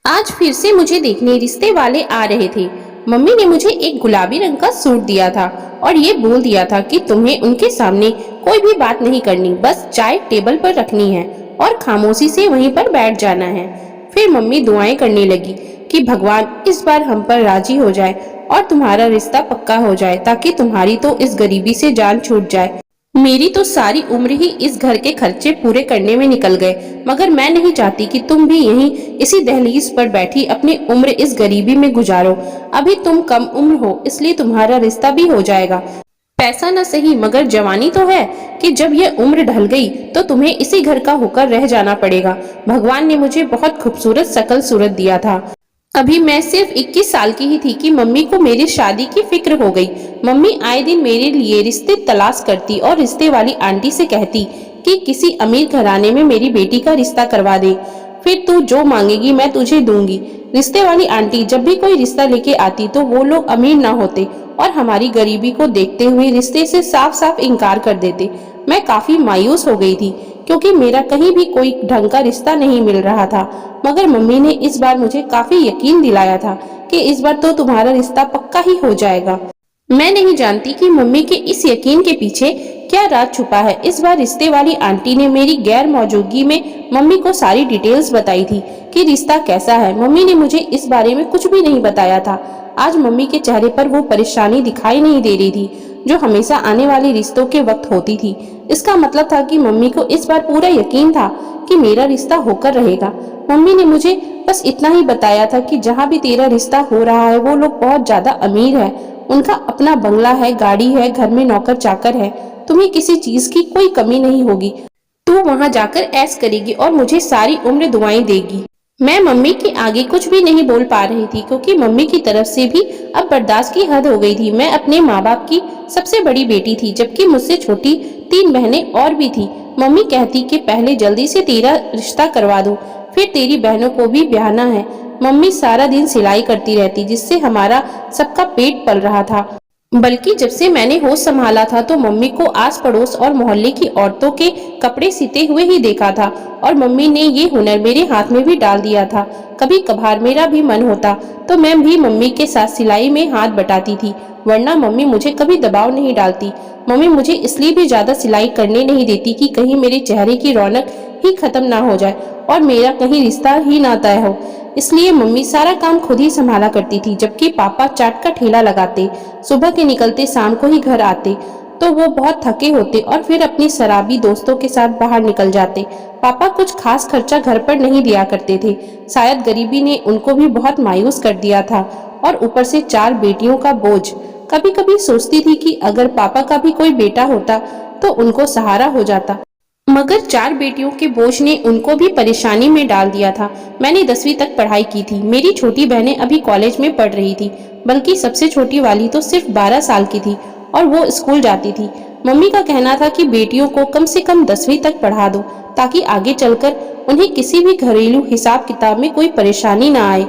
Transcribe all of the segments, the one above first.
आज फिर से मुझे देखने रिश्ते वाले आ रहे थे। मम्मी ने मुझे एक गुलाबी रंग का सूट दिया था और ये बोल दिया था कि तुम्हें उनके सामने कोई भी बात नहीं करनी, बस चाय टेबल पर रखनी है और खामोशी से वहीं पर बैठ जाना है। फिर मम्मी दुआएं करने लगी कि भगवान इस बार हम पर राजी हो जाए और तुम्हारा रिश्ता पक्का हो जाए, ताकि तुम्हारी तो इस गरीबी से जान छूट जाए। मेरी तो सारी उम्र ही इस घर के खर्चे पूरे करने में निकल गए, मगर मैं नहीं चाहती कि तुम भी यहीं इसी दहलीज पर बैठी अपनी उम्र इस गरीबी में गुजारो। अभी तुम कम उम्र हो, इसलिए तुम्हारा रिश्ता भी हो जाएगा। पैसा न सही मगर जवानी तो है कि जब यह उम्र ढल गई तो तुम्हें इसी घर का होकर रह जाना पड़ेगा। भगवान ने मुझे बहुत खूबसूरत शकल सूरत दिया था। अभी मैं सिर्फ 21 साल की ही थी कि मम्मी को मेरी शादी की फिक्र हो गई। मम्मी आए दिन मेरे लिए रिश्ते तलाश करती और रिश्ते वाली आंटी से कहती कि किसी अमीर घराने में मेरी बेटी का रिश्ता करवा दे, फिर तू जो मांगेगी मैं तुझे दूंगी। रिश्ते वाली आंटी जब भी कोई रिश्ता लेके आती तो वो लोग अमीर ना होते और हमारी गरीबी को देखते हुए रिश्ते से साफ साफ इनकार कर देते। मैं काफी मायूस हो गई थी क्योंकि मेरा कहीं भी कोई ढंग का रिश्ता नहीं मिल रहा था। मगर मम्मी ने इस बार मुझे काफी यकीन दिलाया था कि इस बार तो तुम्हारा रिश्ता पक्का ही हो जाएगा। मैं नहीं जानती कि मम्मी के इस यकीन के पीछे क्या राज छुपा है। इस बार रिश्ते वाली आंटी ने मेरी गैर मौजूदगी में मम्मी को सारी डिटेल्स बताई थी कि रिश्ता कैसा है। मम्मी ने मुझे इस बारे में कुछ भी नहीं बताया था। आज मम्मी के चेहरे पर वो परेशानी दिखाई नहीं दे रही थी जो हमेशा आने वाले रिश्तों के वक्त होती थी। इसका मतलब था कि मम्मी को इस बार पूरा यकीन था कि मेरा रिश्ता होकर रहेगा। मम्मी ने मुझे बस इतना ही बताया था कि जहाँ भी तेरा रिश्ता हो रहा है वो लोग बहुत ज्यादा अमीर है, उनका अपना बंगला है, गाड़ी है, घर में नौकर चाकर है, तुम्हें किसी चीज की कोई कमी नहीं होगी। तू वहां जाकर ऐश करेगी और मुझे सारी उम्र दुआएं देगी। मैं मम्मी के आगे कुछ भी नहीं बोल पा रही थी क्योंकि मम्मी की तरफ से भी अब बर्दाश्त की हद हो गई थी। मैं अपने माँ बाप की सबसे बड़ी बेटी थी, जबकि मुझसे छोटी 3 बहनें और भी थी। मम्मी कहती कि पहले जल्दी से तेरा रिश्ता करवा दूं, फिर तेरी बहनों को भी ब्याहना है। मम्मी सारा दिन सिलाई करती रहती जिससे हमारा सबका पेट पल रहा था। बल्कि जब से मैंने होश संभाला था तो मम्मी को आस पड़ोस और मोहल्ले की औरतों के कपड़े सीते हुए ही देखा था और मम्मी ने ये हुनर मेरे हाथ में भी डाल दिया था। कभी कभार मेरा भी मन होता तो मैं भी मम्मी के साथ सिलाई में हाथ बटाती थी, वरना मम्मी मुझे कभी दबाव नहीं डालती। मम्मी मुझे इसलिए भी ज्यादा सिलाई करने नहीं देती कि कहीं मेरे चेहरे की रौनक ही खत्म ना हो जाए और मेरा कहीं रिश्ता ही ना तय हो। इसलिए मम्मी सारा काम खुद ही संभाला करती थी, जबकि पापा चाट का ठेला लगाते। सुबह के निकलते शाम को ही घर आते तो वो बहुत थके होते और फिर अपनी शराबी दोस्तों के साथ बाहर निकल जाते। पापा कुछ खास खर्चा घर पर नहीं दिया करते थे, शायद गरीबी ने उनको भी बहुत मायूस कर दिया था और ऊपर से 4 बेटियों का बोझ। कभी कभी सोचती थी कि अगर पापा का भी कोई बेटा होता तो उनको सहारा हो जाता, मगर 4 बेटियों के बोझ ने उनको भी परेशानी में डाल दिया था। मैंने 10वीं तक पढ़ाई की थी। मेरी छोटी बहनें अभी कॉलेज में पढ़ रही थी, बल्कि सबसे छोटी वाली तो सिर्फ 12 साल की थी और वो स्कूल जाती थी। मम्मी का कहना था कि बेटियों को कम से कम 10वीं तक पढ़ा दो ताकि आगे चलकर उन्हें किसी भी घरेलू हिसाब किताब में कोई परेशानी ना आए।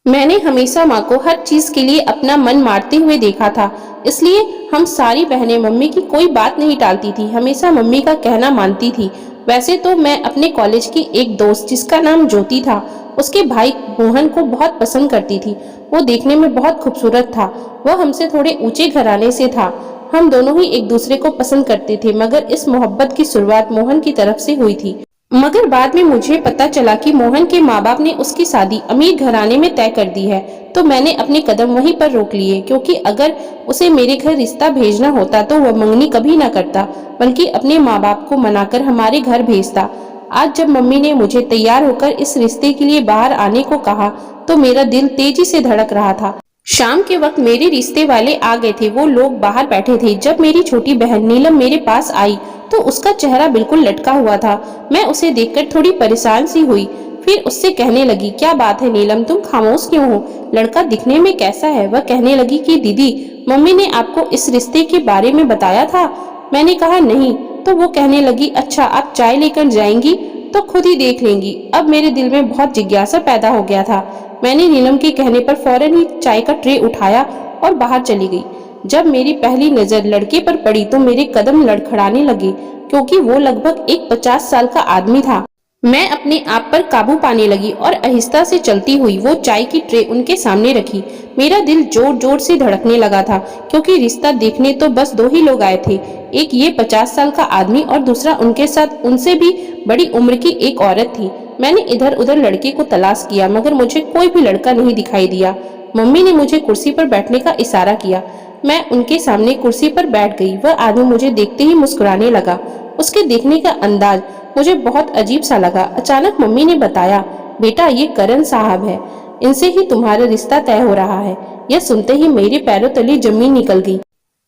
मैंने हमेशा माँ को हर चीज के लिए अपना मन मारते हुए देखा था, इसलिए हम सारी बहनें मम्मी की कोई बात नहीं टालती थी, हमेशा मम्मी का कहना मानती थी। वैसे तो मैं अपने कॉलेज की एक दोस्त जिसका नाम ज्योति था, उसके भाई मोहन को बहुत पसंद करती थी। वो देखने में बहुत खूबसूरत था। वह हमसे थोड़े ऊंचे घराने से था। हम दोनों ही एक दूसरे को पसंद करते थे, मगर इस मोहब्बत की शुरुआत मोहन की तरफ से हुई थी। मगर बाद में मुझे पता चला कि मोहन के माँ बाप ने उसकी शादी अमीर घराने में तय कर दी है, तो मैंने अपने कदम वहीं पर रोक लिए, क्योंकि अगर उसे मेरे घर रिश्ता भेजना होता तो वह मंगनी कभी ना करता, बल्कि अपने माँ बाप को मनाकर हमारे घर भेजता। आज जब मम्मी ने मुझे तैयार होकर इस रिश्ते के लिए बाहर आने को कहा तो मेरा दिल तेजी से धड़क रहा था। शाम के वक्त मेरे रिश्ते वाले आ गए थे। वो लोग बाहर बैठे थे। जब मेरी छोटी बहन नीलम मेरे पास आई तो उसका चेहरा बिल्कुल लटका हुआ था। मैं उसे देखकर थोड़ी परेशान सी हुई, फिर उससे कहने लगी, क्या बात है नीलम, तुम खामोश क्यों हो? लड़का दिखने में कैसा है? वह कहने लगी कि दीदी, मम्मी ने आपको इस रिश्ते के बारे में बताया था। मैंने कहा नहीं। तो वो कहने लगी, अच्छा आप चाय लेकर जाएंगी तो खुद ही देख लेंगी। अब मेरे दिल में बहुत जिज्ञासा पैदा हो गया था। मैंने नीलम के कहने पर फौरन ही चाय का ट्रे उठाया और बाहर चली गई। जब मेरी पहली नजर लड़के पर पड़ी तो मेरे कदम लड़खड़ाने लगे, क्योंकि वो लगभग एक 50 साल का आदमी था। मैं अपने आप पर काबू पाने लगी और आहिस्ता से चलती हुई वो चाय की ट्रे उनके सामने रखी। मेरा दिल जोर जोर से धड़कने लगा था, क्योंकि रिश्ता देखने तो बस दो ही लोग आए थे, एक ये 50 साल का आदमी और दूसरा उनके साथ उनसे भी बड़ी उम्र की एक औरत थी। मैंने इधर उधर लड़के को तलाश किया, मगर मुझे कोई भी लड़का नहीं दिखाई दिया। मम्मी ने मुझे कुर्सी पर बैठने का इशारा किया। मैं उनके सामने कुर्सी पर बैठ गई। वह आदमी मुझे देखते ही मुस्कुराने लगा। उसके देखने का अंदाज मुझे बहुत अजीब सा लगा। अचानक मम्मी ने बताया, बेटा ये करण साहब है, इनसे ही तुम्हारा रिश्ता तय हो रहा है। यह सुनते ही मेरे पैरों तले जमीन निकल गई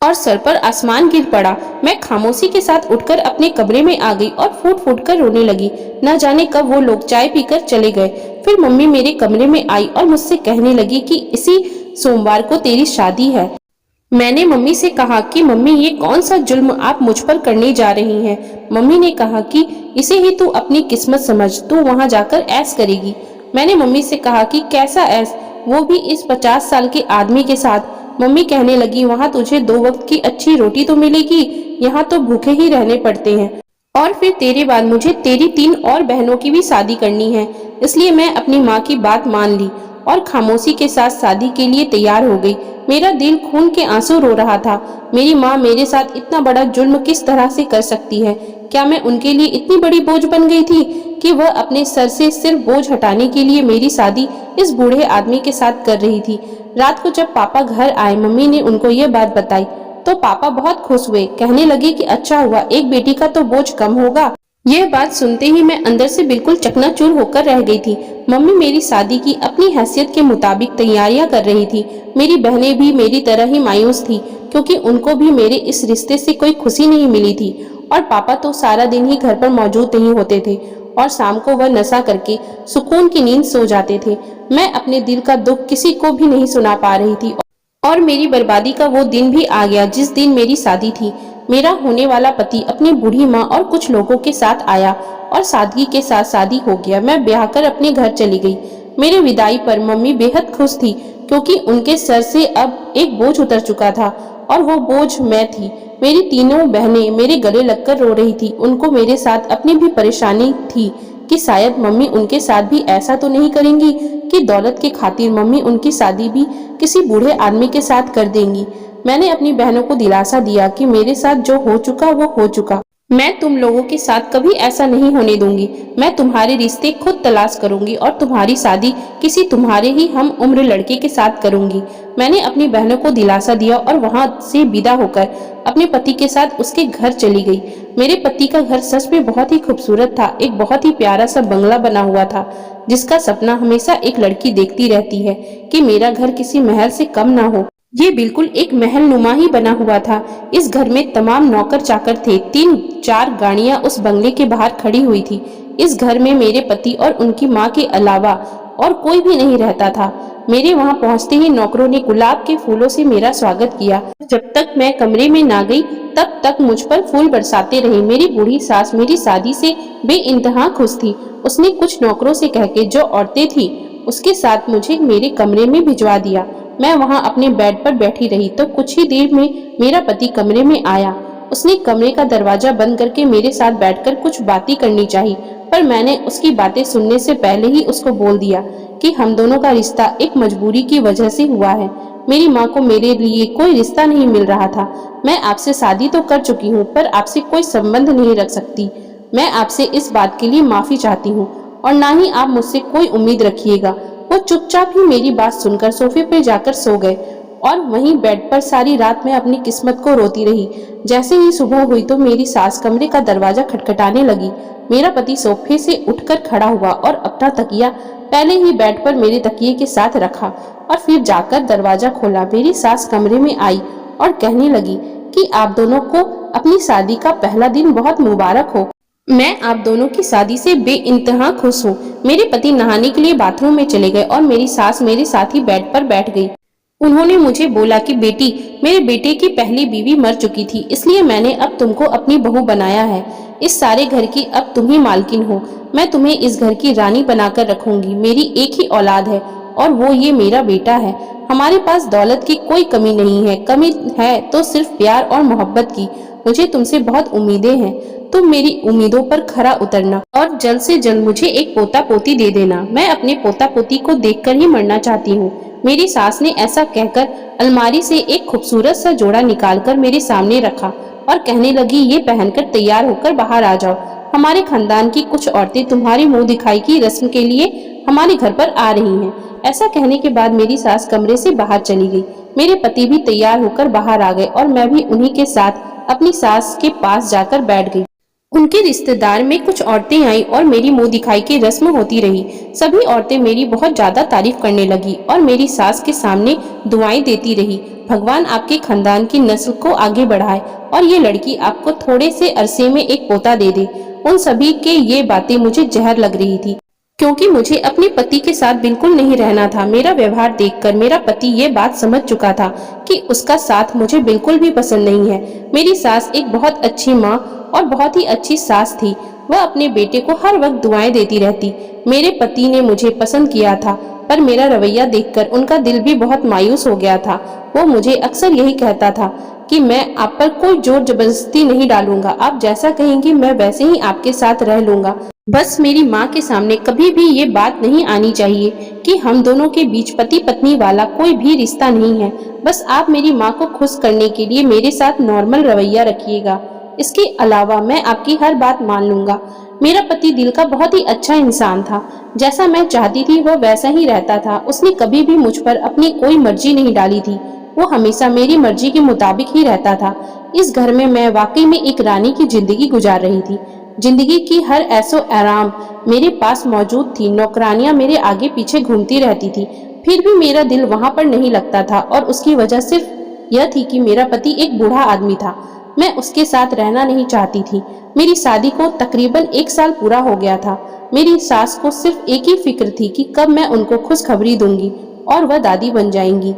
और सर पर आसमान गिर पड़ा। मैं खामोशी के साथ उठकर अपने कमरे में आ गई और फूट फूट कर रोने लगी। न जाने कब वो लोग चाय पीकर चले गए। फिर मम्मी मेरे कमरे में आई और मुझसे कहने लगी कि इसी सोमवार को तेरी शादी है। मैंने मम्मी से कहा कि मम्मी ये कौन सा जुल्म आप मुझ पर करने जा रही हैं। मम्मी ने कहा कि इसे ही तू अपनी किस्मत समझ, तू वहां जाकर ऐश करेगी। मैंने मम्मी से कहा कि कैसा ऐश, वो भी इस 50 साल के आदमी के साथ। मम्मी कहने लगी, वहां तुझे 2 वक्त की अच्छी रोटी तो मिलेगी, यहाँ तो भूखे ही रहने पड़ते हैं। और फिर तेरे बाद मुझे तेरी 3 और बहनों की भी शादी करनी है। इसलिए मैं अपनी माँ की बात मान ली और खामोशी के साथ शादी के लिए तैयार हो गई। मेरा दिल खून के आंसू रो रहा था। मेरी माँ मेरे साथ इतना बड़ा जुल्म किस तरह से कर सकती है? क्या मैं उनके लिए इतनी बड़ी बोझ बन गई थी कि वह अपने सर से सिर्फ बोझ हटाने के लिए मेरी शादी इस बूढ़े आदमी के साथ कर रही थी? रात को जब पापा घर आए, मम्मी ने उनको ये बात बताई तो पापा बहुत खुश हुए। कहने लगे कि अच्छा हुआ, एक बेटी का तो बोझ कम होगा। यह बात सुनते ही मैं अंदर से बिल्कुल चकनाचूर होकर रह गई थी। मम्मी मेरी शादी की अपनी हैसियत के मुताबिक तैयारियां कर रही थी। मेरी बहनें भी मेरी तरह ही मायूस थी, क्योंकि उनको भी मेरे इस रिश्ते से कोई खुशी नहीं मिली थी। और पापा तो सारा दिन ही घर पर मौजूद नहीं होते थे और शाम को वह नशा करके सुकून की नींद सो जाते थे। मैं अपने दिल का दुख किसी को भी नहीं सुना पा रही थी। और मेरी बर्बादी का वो दिन भी आ गया जिस दिन मेरी शादी थी। मेरा होने वाला पति अपनी बूढ़ी माँ और कुछ लोगों के साथ आया और सादगी के साथ शादी हो गया। मैं ब्याह कर अपने घर चली गई। मेरे विदाई पर मम्मी बेहद खुश थी, क्योंकि उनके सर से अब एक बोझ उतर चुका था और वो बोझ मैं थी। मेरी तीनों बहनें मेरे गले लगकर रो रही थी। उनको मेरे साथ अपनी भी परेशानी थी कि शायद मम्मी उनके साथ भी ऐसा तो नहीं करेंगी कि दौलत के खातिर मम्मी उनकी शादी भी किसी बूढ़े आदमी के साथ कर देंगी। मैंने अपनी बहनों को दिलासा दिया कि मेरे साथ जो हो चुका वो हो चुका, मैं तुम लोगों के साथ कभी ऐसा नहीं होने दूंगी। मैं तुम्हारे रिश्ते खुद तलाश करूंगी और तुम्हारी शादी किसी तुम्हारे ही हम उम्र लड़के के साथ करूंगी। मैंने अपनी बहनों को दिलासा दिया और वहां से विदा होकर अपने पति के साथ उसके घर चली गई। मेरे पति का घर सच में बहुत ही खूबसूरत था। एक बहुत ही प्यारा सा बंगला बना हुआ था, जिसका सपना हमेशा एक लड़की देखती रहती है कि मेरा घर किसी महल से कम ना हो। ये बिल्कुल एक महल नुमा ही बना हुआ था। इस घर में तमाम नौकर चाकर थे। 3-4 गाड़ियां उस बंगले के बाहर खड़ी हुई थी। इस घर में मेरे पति और उनकी माँ के अलावा और कोई भी नहीं रहता था। मेरे वहां पहुंचते ही नौकरों ने गुलाब के फूलों से मेरा स्वागत किया। जब तक मैं कमरे में ना गई तब तक मुझ पर फूल बरसाते रही। मेरी बूढ़ी सास मेरी शादी से बेइंतहा खुश थी। उसने कुछ नौकरों से कह के जो औरतें थी उसके साथ मुझे मेरे कमरे में भिजवा दिया। मैं वहां अपने बेड पर बैठी रही तो कुछ ही देर में मेरा पति कमरे में आया। उसने कमरे का दरवाजा बंद करके मेरे साथ बैठकर कुछ बातें करनी चाहिए, पर मैंने उसकी बातें सुनने से पहले ही उसको बोल दिया कि हम दोनों का रिश्ता एक मजबूरी की वजह से हुआ है। मेरी माँ को मेरे लिए कोई रिश्ता नहीं मिल रहा था। मैं आपसे शादी तो कर चुकी हूँ, पर आपसे कोई संबंध नहीं रख सकती। मैं आपसे इस बात के लिए माफी चाहती हूँ और ना ही आप मुझसे कोई उम्मीद रखिएगा। वो चुपचाप ही मेरी बात सुनकर सोफे पर जाकर सो गए और वहीं बेड पर सारी रात मैं अपनी किस्मत को रोती रही। जैसे ही सुबह हुई तो मेरी सास कमरे का दरवाजा खटखटाने लगी। मेरा पति सोफे से उठकर खड़ा हुआ और अपना तकिया पहले ही बेड पर मेरे तकिए के साथ रखा और फिर जाकर दरवाजा खोला। मेरी सास कमरे में आई और कहने लगी कि आप दोनों को अपनी शादी का पहला दिन बहुत मुबारक हो। मैं आप दोनों की शादी से बेइंतहा खुश हूँ। मेरे पति नहाने के लिए बाथरूम में चले गए और मेरी सास मेरे साथ ही बेड पर बैठ गई। उन्होंने मुझे बोला कि बेटी, मेरे बेटे की पहली बीवी मर चुकी थी, इसलिए मैंने अब तुमको अपनी बहू बनाया है। इस सारे घर की अब तुम ही मालकिन हो। मैं तुम्हें इस घर की रानी बनाकर रखूंगी। मेरी एक ही औलाद है और वो ये मेरा बेटा है। हमारे पास दौलत की कोई कमी नहीं है। कमी है तो सिर्फ प्यार और मोहब्बत की। मुझे तुमसे बहुत उम्मीदें हैं। तुम मेरी उम्मीदों पर खरा उतरना और जल्द से जल्द मुझे एक पोता पोती दे देना। मैं अपने पोता पोती को देखकर ही मरना चाहती हूँ। मेरी सास ने ऐसा कहकर अलमारी से एक खूबसूरत सा जोड़ा निकालकर मेरे सामने रखा और कहने लगी, ये पहनकर तैयार होकर बाहर आ जाओ। हमारे खानदान की कुछ औरतें तुम्हारी मुंह दिखाई की रस्म के लिए हमारे घर पर आ रही हैं। ऐसा कहने के बाद मेरी सास कमरे से बाहर चली गई। मेरे पति भी तैयार होकर बाहर आ गए और मैं भी उन्हीं के साथ अपनी सास के पास जाकर बैठ गई। उनके रिश्तेदार में कुछ औरतें आईं और मेरी मुंह दिखाई की रस्म होती रही। सभी औरतें मेरी बहुत ज्यादा तारीफ करने लगी और मेरी सास के सामने दुआएं देती रही। भगवान आपके खानदान की नस्ल को आगे बढ़ाए और ये लड़की आपको थोड़े से अरसे में एक पोता दे दे। उन सभी के ये बातें मुझे जहर लग रही थी, क्योंकि मुझे अपने पति के साथ बिल्कुल नहीं रहना था। मेरा व्यवहार देखकर मेरा पति ये बात समझ चुका था कि उसका साथ मुझे बिल्कुल भी पसंद नहीं है। मेरी सास एक बहुत अच्छी माँ और बहुत ही अच्छी सास थी। वह अपने बेटे को हर वक्त दुआएं देती रहती। मेरे पति ने मुझे पसंद किया था, पर मेरा रवैया देखकर उनका दिल भी बहुत मायूस हो गया था। वो मुझे अक्सर यही कहता था कि मैं आप पर कोई जोर जबरदस्ती नहीं डालूंगा, आप जैसा कहेंगी मैं वैसे ही आपके साथ रह लूंगा। बस मेरी माँ के सामने कभी भी ये बात नहीं आनी चाहिए कि हम दोनों के बीच पति पत्नी वाला कोई भी रिश्ता नहीं है। बस आप मेरी माँ को खुश करने के लिए मेरे साथ नॉर्मल रवैया रखिएगा। इसके अलावा मैं आपकी हर बात मान लूंगा। मेरा पति दिल का बहुत ही अच्छा इंसान था। जैसा मैं चाहती थी वह वैसा ही रहता था। उसने कभी भी मुझ पर अपनी कोई मर्जी नहीं डाली थी। वो हमेशा मेरी मर्जी के मुताबिक ही रहता था। इस घर में मैं वाकई में एक रानी की जिंदगी गुजार रही थी। जिंदगी की हर ऐसो आराम मेरे पास मौजूद थी। नौकरानियां मेरे आगे पीछे घूमती रहती थी, फिर भी मेरा दिल वहां पर नहीं लगता था और उसकी वजह सिर्फ यह थी कि मेरा पति एक बूढ़ा आदमी था। मैं उसके साथ रहना नहीं चाहती थी। मेरी शादी को तकरीबन 1 साल पूरा हो गया था। मेरी सास को सिर्फ एक ही फिक्र थी कि कब मैं उनको खुशखबरी दूंगी और वह दादी बन जाएंगी।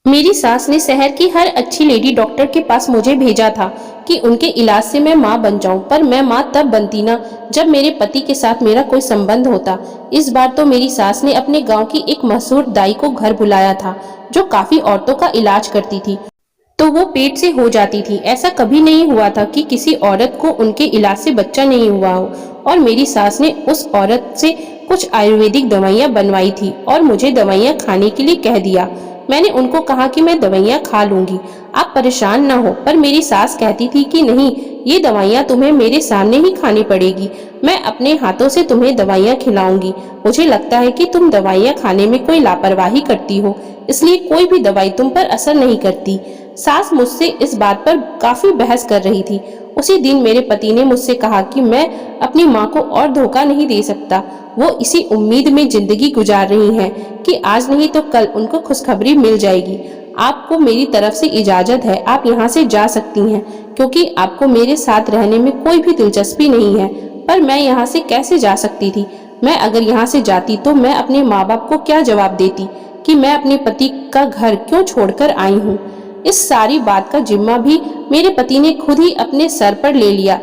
मेरी सास ने शहर की हर अच्छी लेडी डॉक्टर के पास मुझे भेजा था कि उनके इलाज से मैं माँ बन जाऊं, पर मैं माँ तब बनती ना जब मेरे पति के साथ मेरा कोई संबंध होता। इस बार तो मेरी सास ने अपने गांव की एक मशहूर दाई को घर बुलाया था जो काफी औरतों का इलाज करती थी, तो वो पेट से हो जाती थी। ऐसा कभी नहीं हुआ था कि किसी औरत को उनके इलाज से बच्चा नहीं हुआ हो। और मेरी सास ने उस औरत से कुछ आयुर्वेदिक दवाइयाँ बनवाई थी और मुझे दवाइयाँ खाने के लिए कह दिया। मैंने उनको कहा कि मैं दवाइयाँ खा लूंगी, आप परेशान ना हो, पर मेरी सास कहती थी कि नहीं, ये दवाइयाँ तुम्हें मेरे सामने ही खानी पड़ेगी। मैं अपने हाथों से तुम्हें दवाइयाँ खिलाऊंगी। मुझे लगता है कि तुम दवाइयाँ खाने में कोई लापरवाही करती हो, इसलिए कोई भी दवाई तुम पर असर नहीं करती। सास मुझसे इस बात पर काफी बहस कर रही थी। उसी दिन मेरे पति ने मुझसे कहा कि मैं अपनी माँ को और धोखा नहीं दे सकता। वो इसी उम्मीद में जिंदगी गुजार रही हैं कि आज नहीं तो कल उनको खुशखबरी मिल जाएगी। आपको मेरी तरफ से इजाजत है, आप यहाँ से जा सकती हैं, क्योंकि आपको मेरे साथ रहने में कोई भी दिलचस्पी नहीं है। पर मैं यहाँ से कैसे जा सकती थी? मैं अगर यहाँ से जाती तो मैं अपने माँ बाप को क्या जवाब देती कि मैं अपने पति का घर क्यों छोड़कर आई हूँ। इस सारी बात का जिम्मा भी मेरे पति ने खुद ही अपने सर पर ले लिया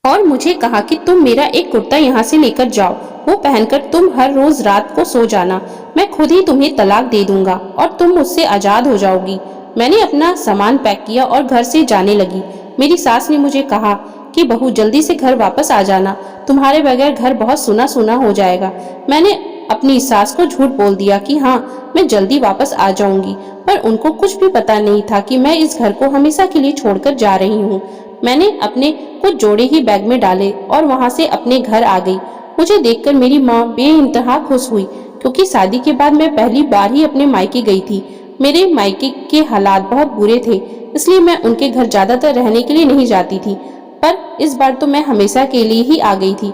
और मुझे कहा कि तुम मेरा एक कुर्ता यहाँ से लेकर जाओ, वो पहनकर तुम हर रोज रात को सो जाना। मैं खुद ही तुम्हें तलाक दे दूंगा और तुम मुझसे आजाद हो जाओगी। मैंने अपना सामान पैक किया और घर से जाने लगी। मेरी सास ने मुझे कहा कि बहू जल्दी से घर वापस आ जाना, तुम्हारे बगैर घर बहुत सुना सुना हो जाएगा। मैंने अपनी सास को झूठ बोल दिया कि हाँ, मैं जल्दी वापस आ जाऊंगी, पर उनको कुछ भी पता नहीं था कि मैं इस घर को हमेशा के लिए छोड़कर जा रही हूँ। मैंने अपने कुछ जोड़े ही बैग में डाले और वहाँ से अपने घर आ गई। मुझे देखकर मेरी माँ बेइंतहा खुश हुई, क्योंकि शादी के बाद मैं पहली बार ही अपने मायके गई थी। मेरे मायके के हालात बहुत बुरे थे, इसलिए मैं उनके घर ज्यादातर रहने के लिए नहीं जाती थी, पर इस बार तो मैं हमेशा के लिए ही आ गई थी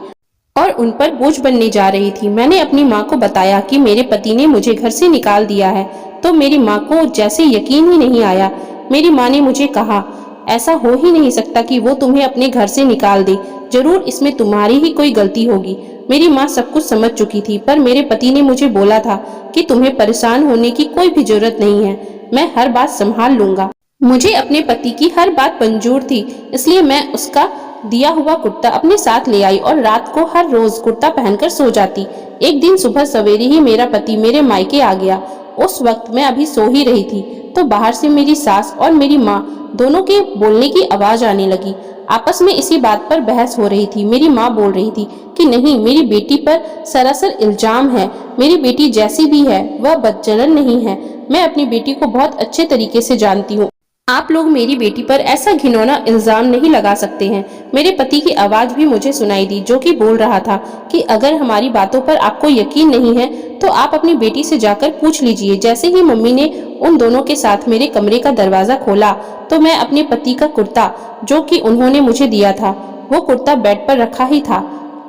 और उन पर बोझ बनने जा रही थी। मैंने अपनी माँ को बताया कि मेरे पति ने मुझे घर से निकाल दिया है, तो मेरी माँ को जैसे यकीन ही नहीं आया। मेरी माँ ने मुझे कहा, ऐसा हो ही नहीं सकता कि वो तुम्हें अपने घर से निकाल दे, जरूर इसमें तुम्हारी ही कोई गलती होगी। मेरी माँ सब कुछ समझ चुकी थी, पर मेरे पति ने मुझे बोला था कि तुम्हें परेशान होने की कोई भी जरूरत नहीं है, मैं हर बात संभाल लूंगा। मुझे अपने पति की हर बात मंजूर थी, इसलिए मैं उसका दिया हुआ कुर्ता अपने साथ ले आई और रात को हर रोज कुर्ता पहनकर सो जाती। एक दिन सुबह सवेरे ही मेरा पति मेरे मायके आ गया। उस वक्त मैं अभी सो ही रही थी। तो बाहर से मेरी सास और मेरी माँ दोनों के बोलने की आवाज आने लगी। आपस में इसी बात पर बहस हो रही थी। मेरी माँ बोल रही थी कि नहीं, मेरी बेटी पर सरासर इल्जाम है। मेरी बेटी जैसी भी है वह बदचलन नहीं है। मैं अपनी बेटी को बहुत अच्छे तरीके से जानती हूँ। आप लोग मेरी बेटी पर ऐसा घिनौना इल्जाम नहीं लगा सकते हैं। मेरे पति की आवाज भी मुझे सुनाई दी, जो कि बोल रहा था कि अगर हमारी बातों पर आपको यकीन नहीं है तो आप अपनी बेटी से जाकर पूछ लीजिए। जैसे ही मम्मी ने उन दोनों के साथ मेरे कमरे का दरवाजा खोला तो मैं अपने पति का कुर्ता, जो कि उन्होंने मुझे दिया था, वो कुर्ता बेड पर रखा ही था।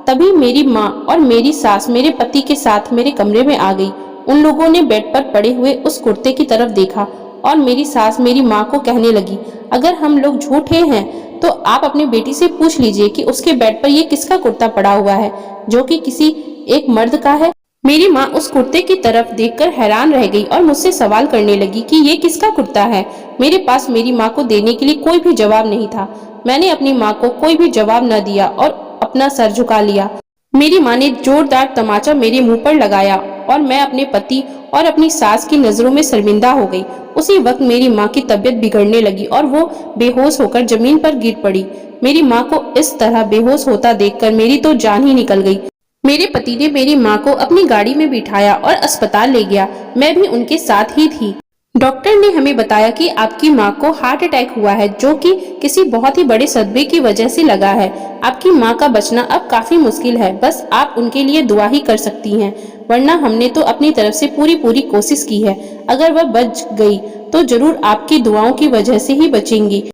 तभी मेरी माँ और मेरी सास मेरे पति के साथ मेरे कमरे में आ गई। उन लोगों ने बेड पर पड़े हुए उस कुर्ते की तरफ देखा और मेरी सास मेरी माँ को कहने लगी, अगर हम लोग झूठे हैं तो आप अपनी बेटी से पूछ लीजिए कि उसके बेड पर ये किसका कुर्ता पड़ा हुआ है, जो कि किसी एक मर्द का है। मेरी माँ उस कुर्ते की तरफ देखकर हैरान रह गई और मुझसे सवाल करने लगी कि ये किसका कुर्ता है। मेरे पास मेरी माँ को देने के लिए कोई भी जवाब नहीं था। मैंने अपनी माँ को कोई भी जवाब न दिया और अपना सर झुका लिया। मेरी माँ ने जोरदार तमाचा मेरे मुंह पर लगाया और मैं अपने पति और अपनी सास की नजरों में शर्मिंदा हो गई। उसी वक्त मेरी माँ की तबीयत बिगड़ने लगी और वो बेहोश होकर जमीन पर गिर पड़ी। मेरी माँ को इस तरह बेहोश होता देखकर मेरी तो जान ही निकल गई। मेरे पति ने मेरी माँ को अपनी गाड़ी में बिठाया और अस्पताल ले गया। मैं भी उनके साथ ही थी। डॉक्टर ने हमें बताया कि आपकी माँ को हार्ट अटैक हुआ है, जो कि किसी बहुत ही बड़े सदमे की वजह से लगा है। आपकी माँ का बचना अब काफी मुश्किल है। बस आप उनके लिए दुआ ही कर सकती हैं, वरना हमने तो अपनी तरफ से पूरी कोशिश की है। अगर वह बच गई तो जरूर आपकी दुआओं की वजह से ही बचेंगी।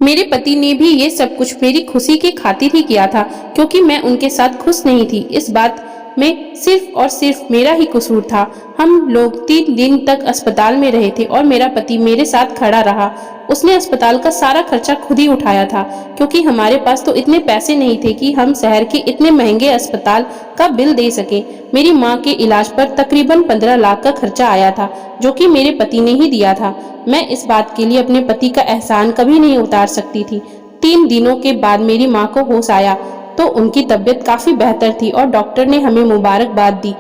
मेरे पति ने भी ये सब कुछ मेरी खुशी के खातिर ही किया था, क्योंकि मैं उनके साथ खुश नहीं थी। इस बात में सिर्फ और सिर्फ मेरा ही कसूर था। हम लोग 3 दिन तक अस्पताल में रहे थे और मेरा पति मेरे साथ खड़ा रहा। उसने अस्पताल का सारा खर्चा खुद ही उठाया था, क्योंकि हमारे पास तो इतने पैसे नहीं थे कि हम शहर के इतने महंगे अस्पताल का बिल दे सके। मेरी माँ के इलाज पर तकरीबन 15 लाख का खर्चा आया था, जो कि मेरे पति ने ही दिया था। मैं इस बात के लिए अपने पति का एहसान कभी नहीं उतार सकती थी। 3 दिनों के बाद मेरी माँ को होश आया तो उनकी तबीयत काफी बेहतर थी और डॉक्टर ने हमें मुबारकबाद दी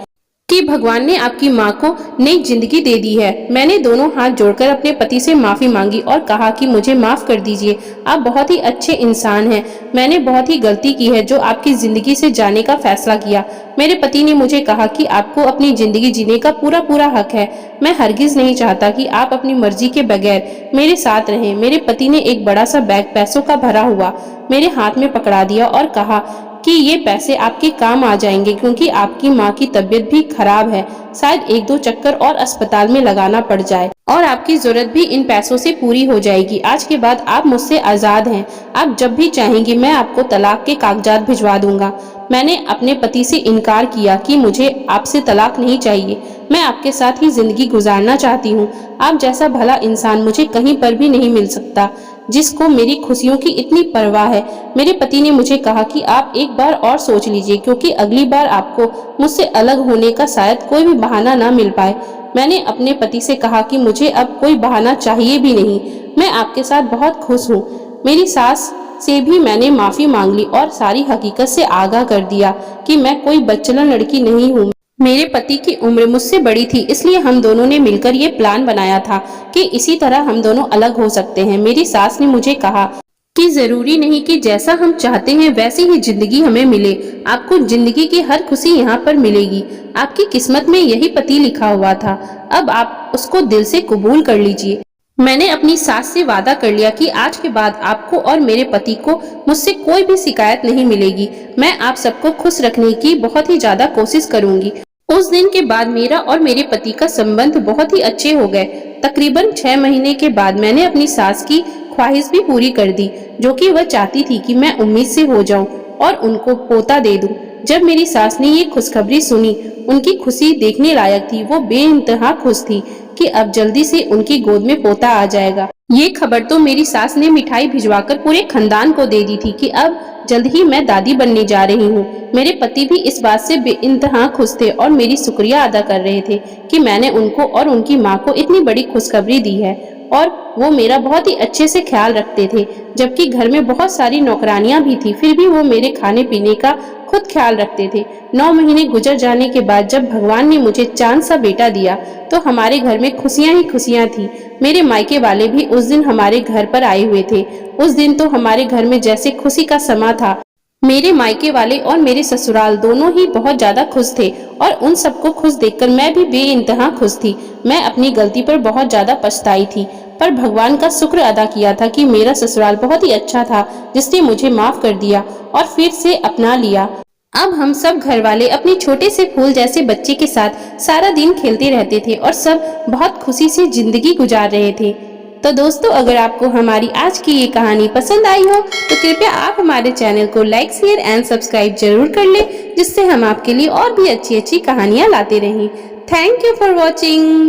कि भगवान ने आपकी माँ को नई जिंदगी दे दी है। मैंने दोनों हाथ जोड़कर अपने पति से माफी मांगी और कहा कि मुझे माफ कर दीजिए, आप बहुत ही अच्छे इंसान हैं। मैंने बहुत ही गलती की है जो आपकी जिंदगी से जाने का फैसला किया। मेरे पति ने मुझे कहा कि आपको अपनी जिंदगी जीने का पूरा हक है। मैं हरगिज नहीं चाहता कि आप अपनी मर्जी के बगैर मेरे साथ रहें। मेरे पति ने एक बड़ा सा बैग पैसों का भरा हुआ मेरे हाथ में पकड़ा दिया और कहा कि ये पैसे आपके काम आ जाएंगे, क्योंकि आपकी माँ की तबीयत भी खराब है। शायद 1-2 चक्कर और अस्पताल में लगाना पड़ जाए और आपकी जरूरत भी इन पैसों से पूरी हो जाएगी। आज के बाद आप मुझसे आजाद हैं। आप जब भी चाहेंगी मैं आपको तलाक के कागजात भिजवा दूंगा। मैंने अपने पति से इनकार किया कि मुझे आपसे तलाक नहीं चाहिए। मैं आपके साथ ही जिंदगी गुजारना चाहती हूँ। आप जैसा भला इंसान मुझे कहीं पर भी नहीं मिल सकता, जिसको मेरी खुशियों की इतनी परवाह है। मेरे पति ने मुझे कहा कि आप एक बार और सोच लीजिए, क्योंकि अगली बार आपको मुझसे अलग होने का शायद कोई भी बहाना ना मिल पाए। मैंने अपने पति से कहा कि मुझे अब कोई बहाना चाहिए भी नहीं। मैं आपके साथ बहुत खुश हूँ। मेरी सास से भी मैंने माफी मांग ली और सारी हकीकत से आगाह कर दिया कि मैं कोई बच्चलन लड़की नहीं हूँ। मेरे पति की उम्र मुझसे बड़ी थी, इसलिए हम दोनों ने मिलकर ये प्लान बनाया था कि इसी तरह हम दोनों अलग हो सकते हैं। मेरी सास ने मुझे कहा कि जरूरी नहीं कि जैसा हम चाहते हैं वैसी ही जिंदगी हमें मिले। आपको जिंदगी की हर खुशी यहाँ पर मिलेगी। आपकी किस्मत में यही पति लिखा हुआ था। अब आप उसको दिल से कबूल कर लीजिए। मैंने अपनी सास से वादा कर लिया कि आज के बाद आपको और मेरे पति को मुझसे कोई भी शिकायत नहीं मिलेगी। मैं आप सबको खुश रखने की बहुत ही ज्यादा कोशिश करूंगी। उस दिन के बाद मेरा और मेरे पति का संबंध बहुत ही अच्छे हो गए। तकरीबन 6 महीने के बाद मैंने अपनी सास की ख्वाहिश भी पूरी कर दी, जो कि वह चाहती थी कि मैं उम्मीद से हो जाऊं और उनको पोता दे दूं। जब मेरी सास ने ये खुशखबरी सुनी, उनकी खुशी देखने लायक थी। वो बेइंतहा खुश थी कि अब जल्दी से उनकी गोद में पोता आ जाएगा। ये खबर तो मेरी सास ने मिठाई भिजवाकर पूरे खानदान को दे दी थी कि अब जल्द ही मैं दादी बनने जा रही हूँ। मेरे पति भी इस बात से बेइंतहा खुश थे और मेरी शुक्रिया अदा कर रहे थे कि मैंने उनको और उनकी माँ को इतनी बड़ी खुशखबरी दी है, और वो मेरा बहुत ही अच्छे से ख्याल रखते थे। जबकि घर में बहुत सारी नौकरानियां भी थी, फिर भी वो मेरे खाने पीने का खुद ख्याल रखते थे। 9 महीने गुजर जाने के बाद जब भगवान ने मुझे चांद सा बेटा दिया तो हमारे घर में खुशियां ही खुशियां थी। मेरे मायके वाले भी उस दिन हमारे घर पर आए हुए थे। उस दिन तो हमारे घर में जैसे खुशी का समा था। मेरे मायके वाले और मेरे ससुराल दोनों ही बहुत ज्यादा खुश थे और उन सबको खुश देखकर मैं भी बेइंतहा खुश थी। मैं अपनी गलती पर बहुत ज्यादा पछताई थी, पर भगवान का शुक्र अदा किया था कि मेरा ससुराल बहुत ही अच्छा था, जिसने मुझे माफ कर दिया और फिर से अपना लिया। अब हम सब घर वाले अपने छोटे से फूल जैसे बच्चे के साथ सारा दिन खेलते रहते थे और सब बहुत खुशी से जिंदगी गुजार रहे थे। तो दोस्तों, अगर आपको हमारी आज की ये कहानी पसंद आई हो तो कृपया आप हमारे चैनल को लाइक, शेयर एंड सब्सक्राइब जरूर कर लें, जिससे हम आपके लिए और भी अच्छी अच्छी कहानियां लाते रहें। Thank you for watching.